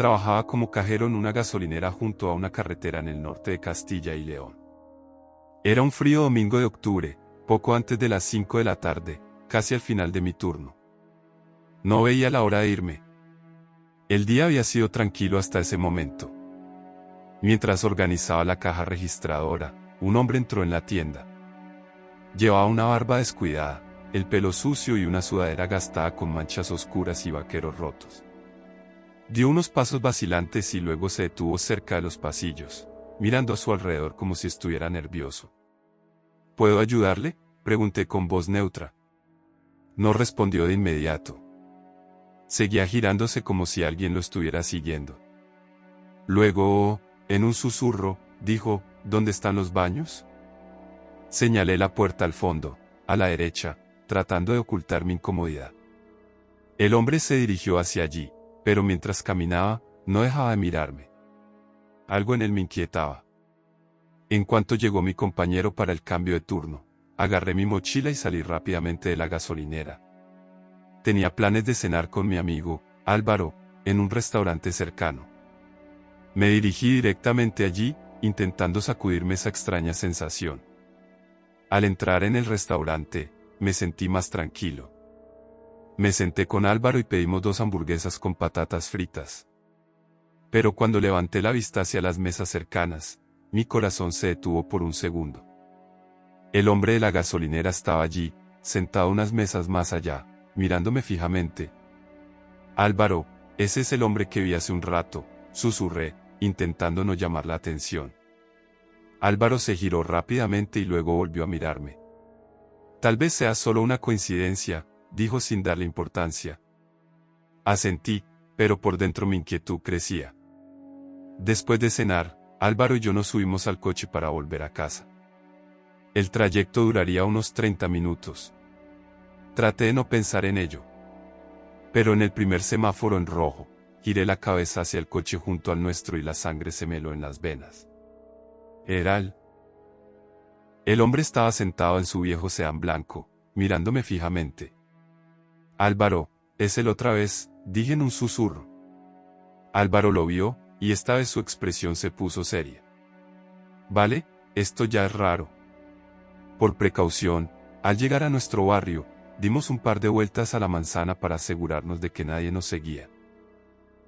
Trabajaba como cajero en una gasolinera junto a una carretera en el norte de Castilla y León. Era un frío domingo de octubre, poco antes de las 5 de la tarde, casi al final de mi turno. No veía la hora de irme. El día había sido tranquilo hasta ese momento. Mientras organizaba la caja registradora, un hombre entró en la tienda. Llevaba una barba descuidada, el pelo sucio y una sudadera gastada con manchas oscuras y vaqueros rotos. Dio unos pasos vacilantes y luego se detuvo cerca de los pasillos, mirando a su alrededor como si estuviera nervioso. ¿Puedo ayudarle?, pregunté con voz neutra. No respondió de inmediato. Seguía girándose como si alguien lo estuviera siguiendo. Luego, en un susurro, dijo, ¿dónde están los baños? Señalé la puerta al fondo, a la derecha, tratando de ocultar mi incomodidad. El hombre se dirigió hacia allí, pero mientras caminaba, no dejaba de mirarme. Algo en él me inquietaba. En cuanto llegó mi compañero para el cambio de turno, agarré mi mochila y salí rápidamente de la gasolinera. Tenía planes de cenar con mi amigo, Álvaro, en un restaurante cercano. Me dirigí directamente allí, intentando sacudirme esa extraña sensación. Al entrar en el restaurante, me sentí más tranquilo. Me senté con Álvaro y pedimos 2 hamburguesas con patatas fritas. Pero cuando levanté la vista hacia las mesas cercanas, mi corazón se detuvo por un segundo. El hombre de la gasolinera estaba allí, sentado unas mesas más allá, mirándome fijamente. Álvaro, ese es el hombre que vi hace un rato, susurré, intentando no llamar la atención. Álvaro se giró rápidamente y luego volvió a mirarme. Tal vez sea solo una coincidencia, dijo sin darle importancia. Asentí, pero por dentro mi inquietud crecía. Después de cenar, Álvaro y yo nos subimos al coche para volver a casa. El trayecto duraría unos 30 minutos. Traté de no pensar en ello. Pero en el primer semáforo en rojo, giré la cabeza hacia el coche junto al nuestro y la sangre se me heló en las venas. Era él. El hombre estaba sentado en su viejo sedán blanco, mirándome fijamente. Álvaro, es él otra vez, dije en un susurro. Álvaro lo vio, y esta vez su expresión se puso seria. Vale, esto ya es raro. Por precaución, al llegar a nuestro barrio, dimos un par de vueltas a la manzana para asegurarnos de que nadie nos seguía.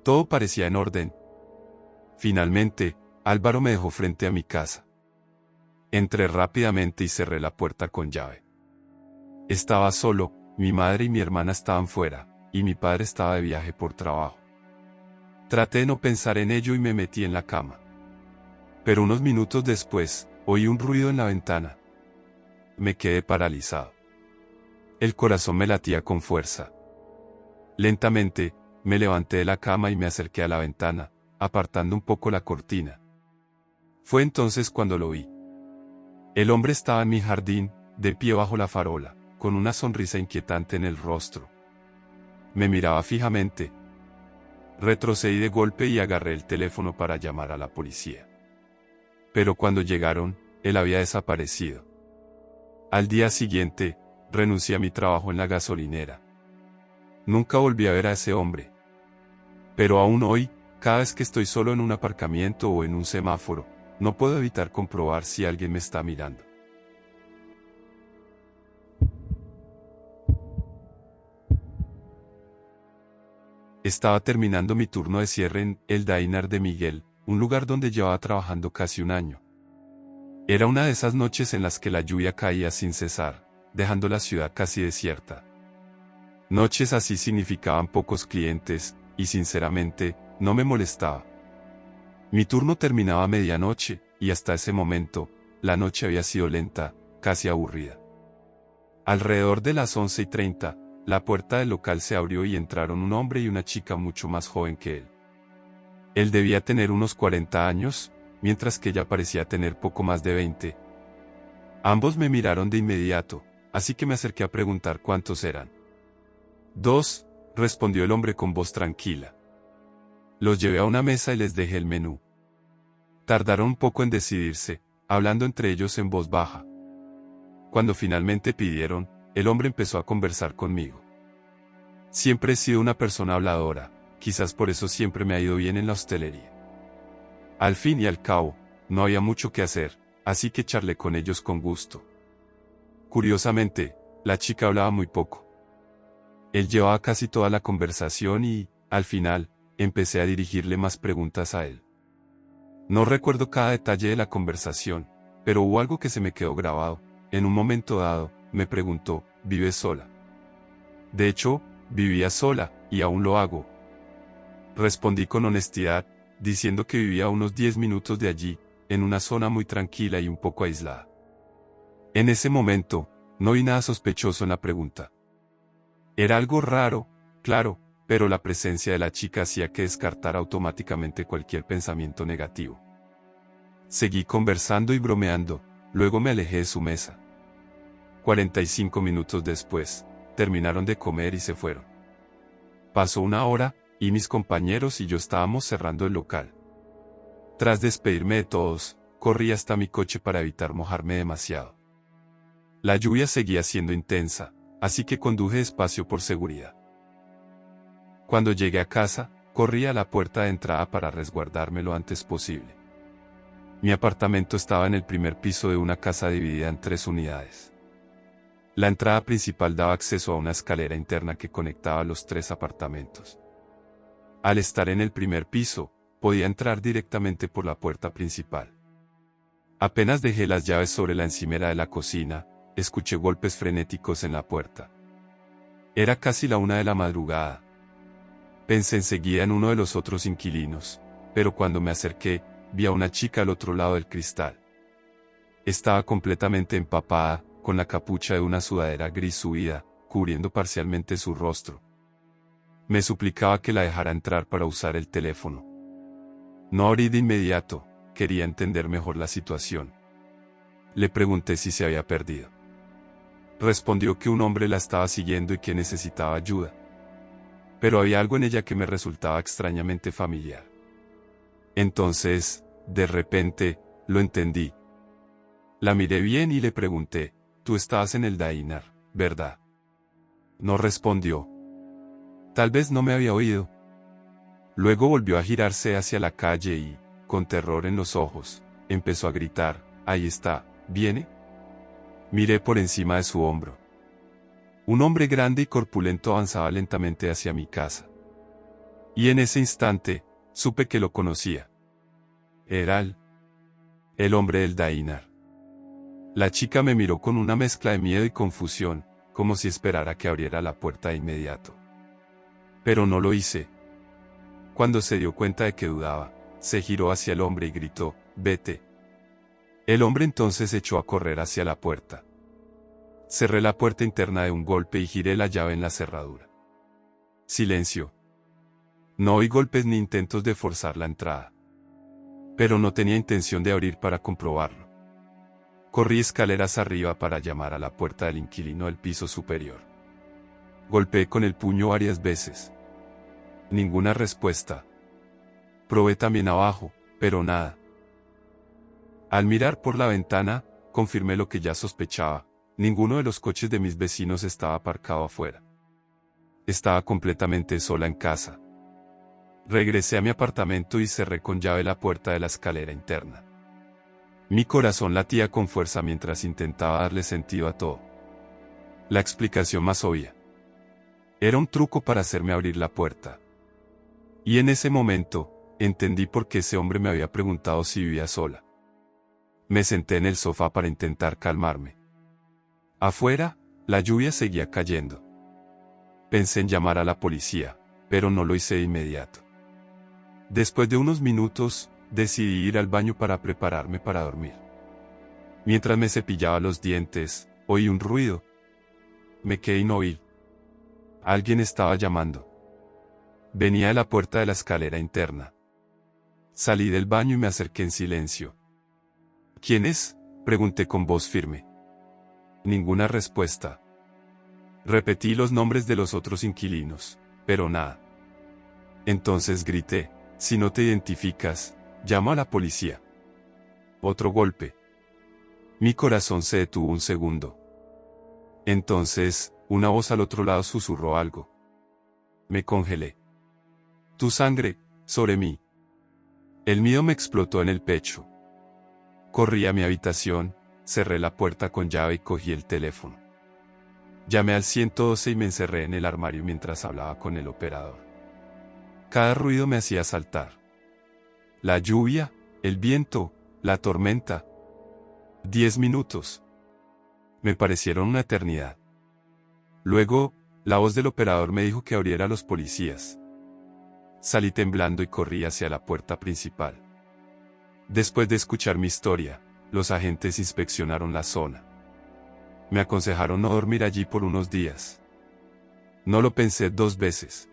Todo parecía en orden. Finalmente, Álvaro me dejó frente a mi casa. Entré rápidamente y cerré la puerta con llave. Estaba solo, mi madre y mi hermana estaban fuera, y mi padre estaba de viaje por trabajo. Traté de no pensar en ello y me metí en la cama. Pero unos minutos después, oí un ruido en la ventana. Me quedé paralizado. El corazón me latía con fuerza. Lentamente, me levanté de la cama y me acerqué a la ventana, apartando un poco la cortina. Fue entonces cuando lo vi. El hombre estaba en mi jardín, de pie bajo la farola, con una sonrisa inquietante en el rostro. Me miraba fijamente. Retrocedí de golpe y agarré el teléfono para llamar a la policía. Pero cuando llegaron, él había desaparecido. Al día siguiente, renuncié a mi trabajo en la gasolinera. Nunca volví a ver a ese hombre. Pero aún hoy, cada vez que estoy solo en un aparcamiento o en un semáforo, no puedo evitar comprobar si alguien me está mirando. Estaba terminando mi turno de cierre en El Dainar de Miguel, un lugar donde llevaba trabajando casi un año. Era una de esas noches en las que la lluvia caía sin cesar, dejando la ciudad casi desierta. Noches así significaban pocos clientes, y sinceramente, no me molestaba. Mi turno terminaba a medianoche, y hasta ese momento, la noche había sido lenta, casi aburrida. Alrededor de las 11:30, la puerta del local se abrió y entraron un hombre y una chica mucho más joven que él. Él debía tener unos 40 años, mientras que ella parecía tener poco más de 20. Ambos me miraron de inmediato, así que me acerqué a preguntar cuántos eran. 2, respondió el hombre con voz tranquila. Los llevé a una mesa y les dejé el menú. Tardaron un poco en decidirse, hablando entre ellos en voz baja. Cuando finalmente pidieron, el hombre empezó a conversar conmigo. Siempre he sido una persona habladora, quizás por eso siempre me ha ido bien en la hostelería. Al fin y al cabo, no había mucho que hacer, así que charlé con ellos con gusto. Curiosamente, la chica hablaba muy poco. Él llevaba casi toda la conversación y, al final, empecé a dirigirle más preguntas a él. No recuerdo cada detalle de la conversación, pero hubo algo que se me quedó grabado. En un momento dado, me preguntó, ¿vives sola? De hecho, vivía sola, y aún lo hago. Respondí con honestidad, diciendo que vivía a unos 10 minutos de allí, en una zona muy tranquila y un poco aislada. En ese momento, no vi nada sospechoso en la pregunta. Era algo raro, claro, pero la presencia de la chica hacía que descartara automáticamente cualquier pensamiento negativo. Seguí conversando y bromeando, luego me alejé de su mesa. 45 minutos después, terminaron de comer y se fueron. Pasó una hora, y mis compañeros y yo estábamos cerrando el local. Tras despedirme de todos, corrí hasta mi coche para evitar mojarme demasiado. La lluvia seguía siendo intensa, así que conduje despacio por seguridad. Cuando llegué a casa, corrí a la puerta de entrada para resguardarme lo antes posible. Mi apartamento estaba en el primer piso de una casa dividida en 3 unidades. La entrada principal daba acceso a una escalera interna que conectaba los 3 apartamentos. Al estar en el primer piso, podía entrar directamente por la puerta principal. Apenas dejé las llaves sobre la encimera de la cocina, escuché golpes frenéticos en la puerta. Era casi la 1 de la madrugada. Pensé enseguida en uno de los otros inquilinos, pero cuando me acerqué, vi a una chica al otro lado del cristal. Estaba completamente empapada, con la capucha de una sudadera gris subida, cubriendo parcialmente su rostro. Me suplicaba que la dejara entrar para usar el teléfono. No abrí de inmediato, quería entender mejor la situación. Le pregunté si se había perdido. Respondió que un hombre la estaba siguiendo y que necesitaba ayuda. Pero había algo en ella que me resultaba extrañamente familiar. Entonces, de repente, lo entendí. La miré bien y le pregunté, «Tú estabas en el diner, ¿verdad?» No respondió. Tal vez no me había oído. Luego volvió a girarse hacia la calle y, con terror en los ojos, empezó a gritar, «Ahí está, ¿viene?» Miré por encima de su hombro. Un hombre grande y corpulento avanzaba lentamente hacia mi casa. Y en ese instante, supe que lo conocía. Era el hombre del diner. La chica me miró con una mezcla de miedo y confusión, como si esperara que abriera la puerta de inmediato. Pero no lo hice. Cuando se dio cuenta de que dudaba, se giró hacia el hombre y gritó, «Vete». El hombre entonces echó a correr hacia la puerta. Cerré la puerta interna de un golpe y giré la llave en la cerradura. Silencio. No oí golpes ni intentos de forzar la entrada. Pero no tenía intención de abrir para comprobarlo. Corrí escaleras arriba para llamar a la puerta del inquilino del piso superior. Golpeé con el puño varias veces. Ninguna respuesta. Probé también abajo, pero nada. Al mirar por la ventana, confirmé lo que ya sospechaba. Ninguno de los coches de mis vecinos estaba aparcado afuera. Estaba completamente sola en casa. Regresé a mi apartamento y cerré con llave la puerta de la escalera interna. Mi corazón latía con fuerza mientras intentaba darle sentido a todo. La explicación más obvia. Era un truco para hacerme abrir la puerta. Y en ese momento, entendí por qué ese hombre me había preguntado si vivía sola. Me senté en el sofá para intentar calmarme. Afuera, la lluvia seguía cayendo. Pensé en llamar a la policía, pero no lo hice de inmediato. Después de unos minutos, decidí ir al baño para prepararme para dormir. Mientras me cepillaba los dientes, oí un ruido. Me quedé inmóvil. Alguien estaba llamando. Venía de la puerta de la escalera interna. Salí del baño y me acerqué en silencio. «¿Quién es?», pregunté con voz firme. Ninguna respuesta. Repetí los nombres de los otros inquilinos, pero nada. Entonces grité, «Si no te identificas, llamo a la policía». Otro golpe. Mi corazón se detuvo un segundo. Entonces, una voz al otro lado susurró algo. Me congelé. Tu sangre, sobre mí. El miedo me explotó en el pecho. Corrí a mi habitación, cerré la puerta con llave y cogí el teléfono. Llamé al 112 y me encerré en el armario mientras hablaba con el operador. Cada ruido me hacía saltar. La lluvia, el viento, la tormenta. 10 minutos. Me parecieron una eternidad. Luego, la voz del operador me dijo que abriera a los policías. Salí temblando y corrí hacia la puerta principal. Después de escuchar mi historia, los agentes inspeccionaron la zona. Me aconsejaron no dormir allí por unos días. No lo pensé 2 veces.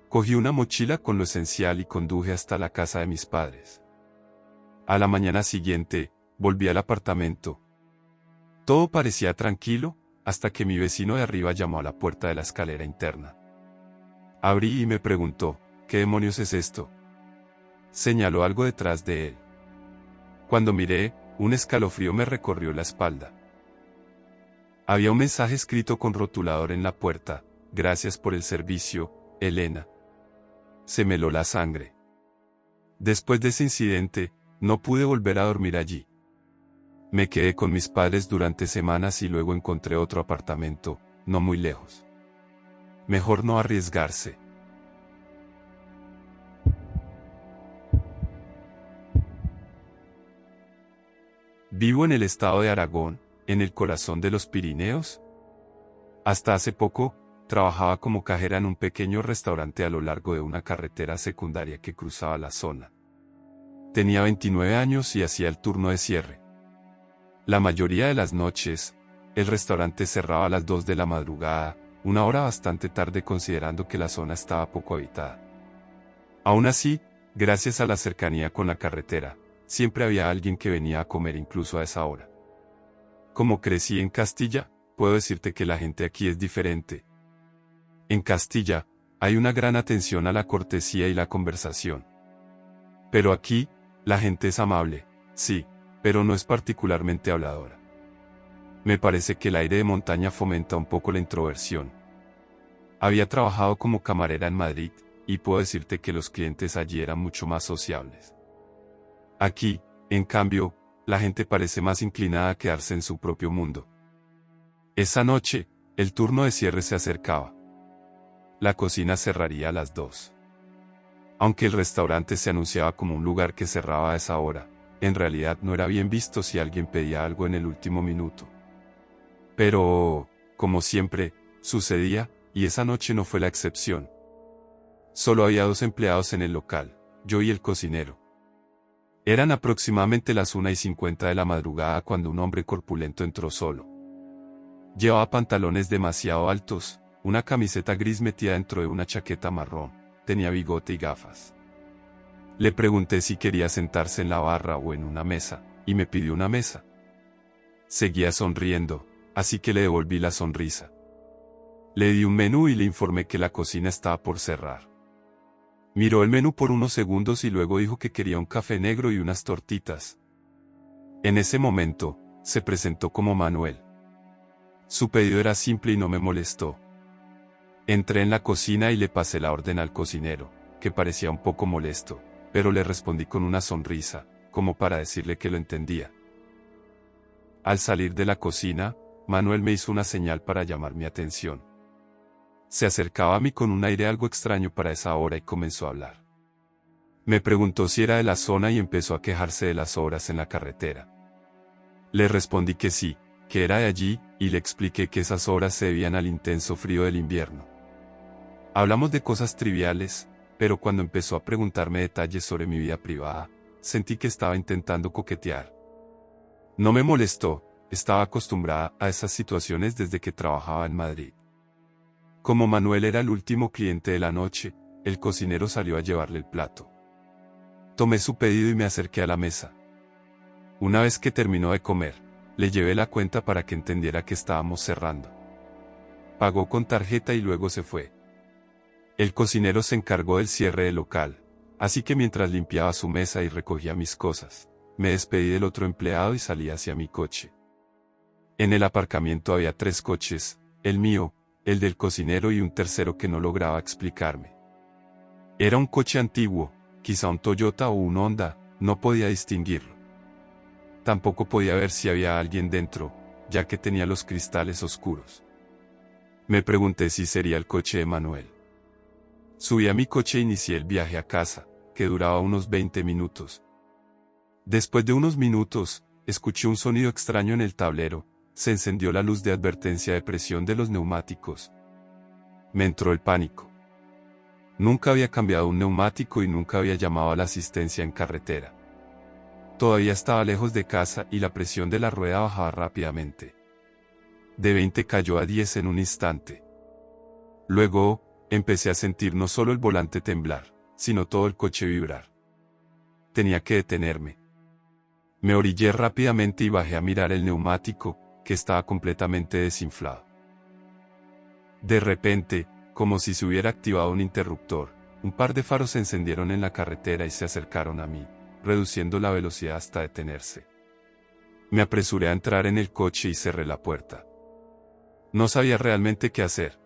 Cogí una mochila con lo esencial y conduje hasta la casa de mis padres. A la mañana siguiente, volví al apartamento. Todo parecía tranquilo, hasta que mi vecino de arriba llamó a la puerta de la escalera interna. Abrí y me preguntó, ¿qué demonios es esto? Señaló algo detrás de él. Cuando miré, un escalofrío me recorrió la espalda. Había un mensaje escrito con rotulador en la puerta: gracias por el servicio, Elena. Se me heló la sangre. Después de ese incidente, no pude volver a dormir allí. Me quedé con mis padres durante semanas y luego encontré otro apartamento, no muy lejos. Mejor no arriesgarse. Vivo en el estado de Aragón, en el corazón de los Pirineos. Hasta hace poco, trabajaba como cajera en un pequeño restaurante a lo largo de una carretera secundaria que cruzaba la zona. Tenía 29 años y hacía el turno de cierre. La mayoría de las noches, el restaurante cerraba a las 2 de la madrugada, una hora bastante tarde considerando que la zona estaba poco habitada. Aún así, gracias a la cercanía con la carretera, siempre había alguien que venía a comer incluso a esa hora. Como crecí en Castilla, puedo decirte que la gente aquí es diferente. En Castilla, hay una gran atención a la cortesía y la conversación. Pero aquí, la gente es amable, sí, pero no es particularmente habladora. Me parece que el aire de montaña fomenta un poco la introversión. Había trabajado como camarera en Madrid, y puedo decirte que los clientes allí eran mucho más sociables. Aquí, en cambio, la gente parece más inclinada a quedarse en su propio mundo. Esa noche, el turno de cierre se acercaba. La cocina cerraría a las 2. Aunque el restaurante se anunciaba como un lugar que cerraba a esa hora, en realidad no era bien visto si alguien pedía algo en el último minuto. Pero, como siempre, sucedía, y esa noche no fue la excepción. Solo había 2 empleados en el local, yo y el cocinero. Eran aproximadamente las 1:50 de la madrugada cuando un hombre corpulento entró solo. Llevaba pantalones demasiado altos, una camiseta gris metida dentro de una chaqueta marrón, tenía bigote y gafas. Le pregunté si quería sentarse en la barra o en una mesa, y me pidió una mesa. Seguía sonriendo, así que le devolví la sonrisa. Le di un menú y le informé que la cocina estaba por cerrar. Miró el menú por unos segundos y luego dijo que quería un café negro y unas tortitas. En ese momento, se presentó como Manuel. Su pedido era simple y no me molestó. Entré en la cocina y le pasé la orden al cocinero, que parecía un poco molesto, pero le respondí con una sonrisa, como para decirle que lo entendía. Al salir de la cocina, Manuel me hizo una señal para llamar mi atención. Se acercaba a mí con un aire algo extraño para esa hora y comenzó a hablar. Me preguntó si era de la zona y empezó a quejarse de las obras en la carretera. Le respondí que sí, que era de allí, y le expliqué que esas obras se debían al intenso frío del invierno. Hablamos de cosas triviales, pero cuando empezó a preguntarme detalles sobre mi vida privada, sentí que estaba intentando coquetear. No me molestó, estaba acostumbrada a esas situaciones desde que trabajaba en Madrid. Como Manuel era el último cliente de la noche, el cocinero salió a llevarle el plato. Tomé su pedido y me acerqué a la mesa. Una vez que terminó de comer, le llevé la cuenta para que entendiera que estábamos cerrando. Pagó con tarjeta y luego se fue. El cocinero se encargó del cierre del local, así que mientras limpiaba su mesa y recogía mis cosas, me despedí del otro empleado y salí hacia mi coche. En el aparcamiento había 3 coches, el mío, el del cocinero y un tercero que no lograba explicarme. Era un coche antiguo, quizá un Toyota o un Honda, no podía distinguirlo. Tampoco podía ver si había alguien dentro, ya que tenía los cristales oscuros. Me pregunté si sería el coche de Manuel. Subí a mi coche e inicié el viaje a casa, que duraba unos 20 minutos. Después de unos minutos, escuché un sonido extraño en el tablero, se encendió la luz de advertencia de presión de los neumáticos. Me entró el pánico. Nunca había cambiado un neumático y nunca había llamado a la asistencia en carretera. Todavía estaba lejos de casa y la presión de la rueda bajaba rápidamente. De 20 cayó a 10 en un instante. Luego, empecé a sentir no solo el volante temblar, sino todo el coche vibrar. Tenía que detenerme. Me orillé rápidamente y bajé a mirar el neumático, que estaba completamente desinflado. De repente, como si se hubiera activado un interruptor, un par de faros se encendieron en la carretera y se acercaron a mí, reduciendo la velocidad hasta detenerse. Me apresuré a entrar en el coche y cerré la puerta. No sabía realmente qué hacer.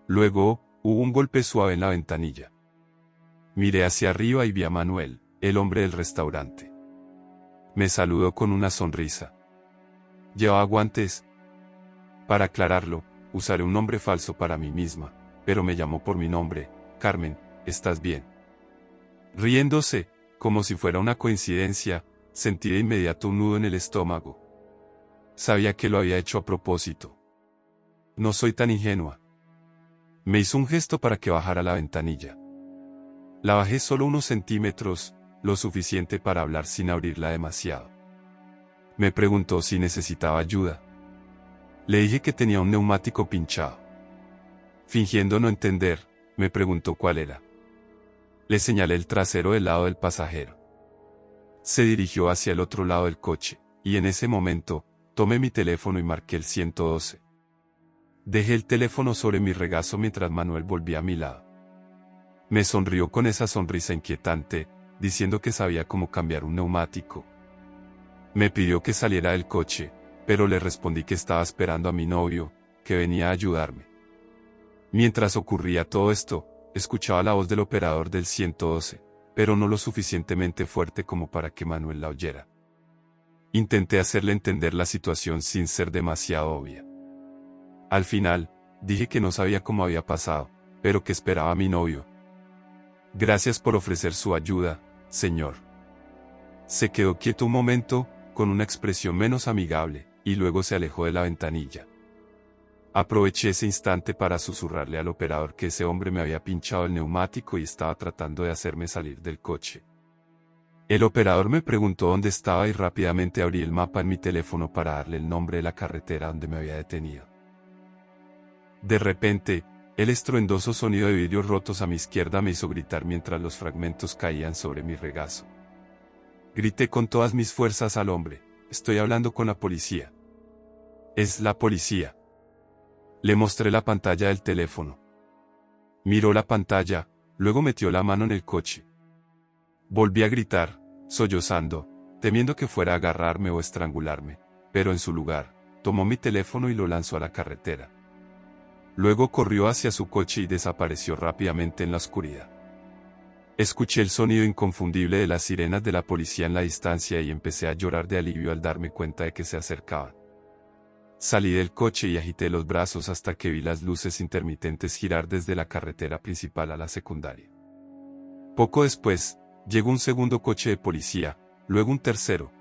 Luego, hubo un golpe suave en la ventanilla. Miré hacia arriba y vi a Manuel, el hombre del restaurante. Me saludó con una sonrisa. ¿Llevaba guantes? Para aclararlo, usaré un nombre falso para mí misma, pero me llamó por mi nombre, Carmen, ¿estás bien? Riéndose, como si fuera una coincidencia, sentí de inmediato un nudo en el estómago. Sabía que lo había hecho a propósito. No soy tan ingenua. Me hizo un gesto para que bajara la ventanilla. La bajé solo unos centímetros, lo suficiente para hablar sin abrirla demasiado. Me preguntó si necesitaba ayuda. Le dije que tenía un neumático pinchado. Fingiendo no entender, me preguntó cuál era. Le señalé el trasero del lado del pasajero. Se dirigió hacia el otro lado del coche, y en ese momento, tomé mi teléfono y marqué el 112. Dejé el teléfono sobre mi regazo mientras Manuel volvía a mi lado. Me sonrió con esa sonrisa inquietante, diciendo que sabía cómo cambiar un neumático. Me pidió que saliera del coche, pero le respondí que estaba esperando a mi novio, que venía a ayudarme. Mientras ocurría todo esto, escuchaba la voz del operador del 112, pero no lo suficientemente fuerte como para que Manuel la oyera. Intenté hacerle entender la situación sin ser demasiado obvia. Al final, dije que no sabía cómo había pasado, pero que esperaba a mi novio. Gracias por ofrecer su ayuda, señor. Se quedó quieto un momento, con una expresión menos amigable, y luego se alejó de la ventanilla. Aproveché ese instante para susurrarle al operador que ese hombre me había pinchado el neumático y estaba tratando de hacerme salir del coche. El operador me preguntó dónde estaba y rápidamente abrí el mapa en mi teléfono para darle el nombre de la carretera donde me había detenido. De repente, el estruendoso sonido de vidrios rotos a mi izquierda me hizo gritar mientras los fragmentos caían sobre mi regazo. Grité con todas mis fuerzas al hombre: «Estoy hablando con la policía». «Es la policía». Le mostré la pantalla del teléfono. Miró la pantalla, luego metió la mano en el coche. Volví a gritar, sollozando, temiendo que fuera a agarrarme o estrangularme, pero en su lugar, tomó mi teléfono y lo lanzó a la carretera. Luego corrió hacia su coche y desapareció rápidamente en la oscuridad. Escuché el sonido inconfundible de las sirenas de la policía en la distancia y empecé a llorar de alivio al darme cuenta de que se acercaban. Salí del coche y agité los brazos hasta que vi las luces intermitentes girar desde la carretera principal a la secundaria. Poco después, llegó un segundo coche de policía, luego un tercero.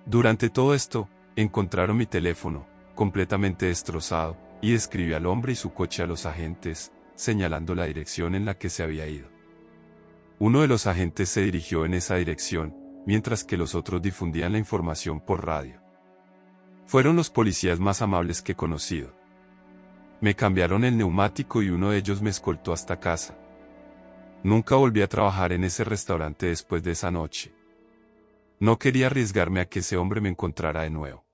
Durante todo esto, encontraron mi teléfono, completamente destrozado, y describí al hombre y su coche a los agentes, señalando la dirección en la que se había ido. Uno de los agentes se dirigió en esa dirección, mientras que los otros difundían la información por radio. Fueron los policías más amables que he conocido. Me cambiaron el neumático y uno de ellos me escoltó hasta casa. Nunca volví a trabajar en ese restaurante después de esa noche. No quería arriesgarme a que ese hombre me encontrara de nuevo.